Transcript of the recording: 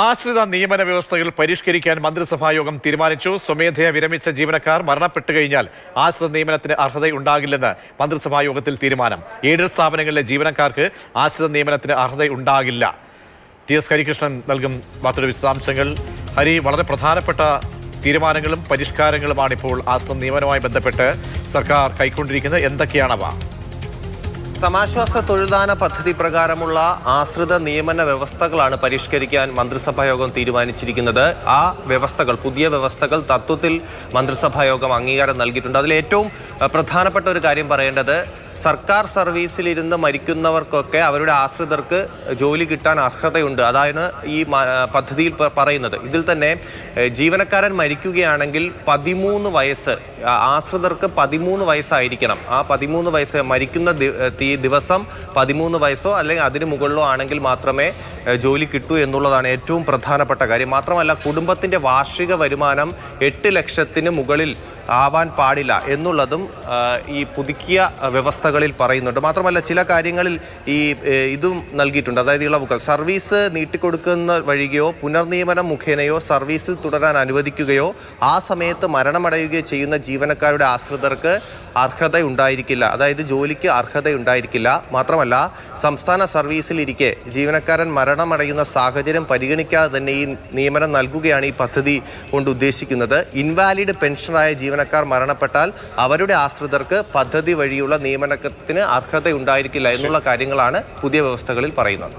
ആശ്രിത നിയമന വ്യവസ്ഥകൾ പരിഷ്കരിക്കാൻ മന്ത്രിസഭായോഗം തീരുമാനിച്ചു. സ്വമേധയാ വിരമിച്ച ജീവനക്കാർ മരണപ്പെട്ടു കഴിഞ്ഞാൽ ആശ്രിത നിയമനത്തിന് അർഹതയുണ്ടാകില്ലെന്ന് മന്ത്രിസഭായോഗത്തിൽ തീരുമാനം. എയ്ഡഡ് സ്ഥാപനങ്ങളിലെ ജീവനക്കാർക്ക് ആശ്രിത നിയമനത്തിന് അർഹതയുണ്ടാകില്ല. ടി.എസ്. ഹരികൃഷ്ണൻ നൽകും വാർത്തയുടെ വിശദാംശങ്ങൾ. ഹരി, വളരെ പ്രധാനപ്പെട്ട തീരുമാനങ്ങളും പരിഷ്കാരങ്ങളുമാണ് ഇപ്പോൾ ആശ്രിത നിയമനവുമായി ബന്ധപ്പെട്ട് സർക്കാർ കൈക്കൊണ്ടിരിക്കുന്നത്. എന്തൊക്കെയാണവ? സമാശ്വാസ തൊഴിൽദാന പദ്ധതി പ്രകാരമുള്ള ആശ്രിത നിയമന വ്യവസ്ഥകളാണ് പരിഷ്കരിക്കാൻ മന്ത്രിസഭായോഗം തീരുമാനിച്ചിരിക്കുന്നത്. ആ വ്യവസ്ഥകൾ, പുതിയ വ്യവസ്ഥകൾ തത്വത്തിൽ മന്ത്രിസഭായോഗം അംഗീകാരം നൽകിയിട്ടുണ്ട്. അതിൽ ഏറ്റവും പ്രധാനപ്പെട്ട ഒരു കാര്യം പറയേണ്ടത്, സർക്കാർ സർവീസിലിരുന്ന് മരിക്കുന്നവർക്കൊക്കെ അവരുടെ ആശ്രിതർക്ക് ജോലി കിട്ടാൻ അർഹതയുണ്ട്. അതാണ് ഈ പദ്ധതിയിൽ പറയുന്നത്. ഇതിൽ തന്നെ ജീവനക്കാരൻ മരിക്കുകയാണെങ്കിൽ 13 വയസ്സ്, ആശ്രിതർക്ക് 13 വയസ്സായിരിക്കണം. ആ 13 വയസ്സ് മരിക്കുന്ന ദിവസം 13 വയസ്സോ അല്ലെങ്കിൽ അതിന് മുകളിലോ ആണെങ്കിൽ മാത്രമേ ജോലി കിട്ടൂ എന്നുള്ളതാണ് ഏറ്റവും പ്രധാനപ്പെട്ട കാര്യം. മാത്രമല്ല, കുടുംബത്തിൻ്റെ വാർഷിക വരുമാനം 8 ലക്ഷത്തിന് മുകളിൽ ആവാൻ പാടില്ല എന്നുള്ളതും ഈ പുതുക്കിയ വ്യവസ്ഥകളിൽ പറയുന്നുണ്ട്. മാത്രമല്ല, ചില കാര്യങ്ങളിൽ ഇതും നൽകിയിട്ടുണ്ട്. അതായത് ഇളവുകൾ, സർവീസ് നീട്ടിക്കൊടുക്കുന്ന വഴിയോ പുനർനിയമനം മുഖേനയോ സർവീസിൽ തുടരാൻ അനുവദിക്കുകയോ ആ സമയത്ത് മരണമടയുകയോ ചെയ്യുന്ന ജീവനക്കാരുടെ ആശ്രിതർക്ക് അർഹതയുണ്ടായിരിക്കില്ല. അതായത് ജോലിക്ക് അർഹതയുണ്ടായിരിക്കില്ല. മാത്രമല്ല, സംസ്ഥാന സർവീസിലിരിക്കെ ജീവനക്കാരൻ മരണമടയുന്ന സാഹചര്യം പരിഗണിക്കാതെ തന്നെ ഈ നിയമനം നൽകുകയാണ് ഈ പദ്ധതി കൊണ്ട് ഉദ്ദേശിക്കുന്നത്. ഇൻവാലിഡ് പെൻഷനായ ജീവനക്കാർ മരണപ്പെട്ടാൽ അവരുടെ ആശ്രിതർക്ക് പദ്ധതി വഴിയുള്ള നിയമനത്തിന് അർഹതയുണ്ടായിരിക്കില്ല എന്നുള്ള കാര്യങ്ങളാണ് പുതിയ വ്യവസ്ഥകളിൽ പറയുന്നത്.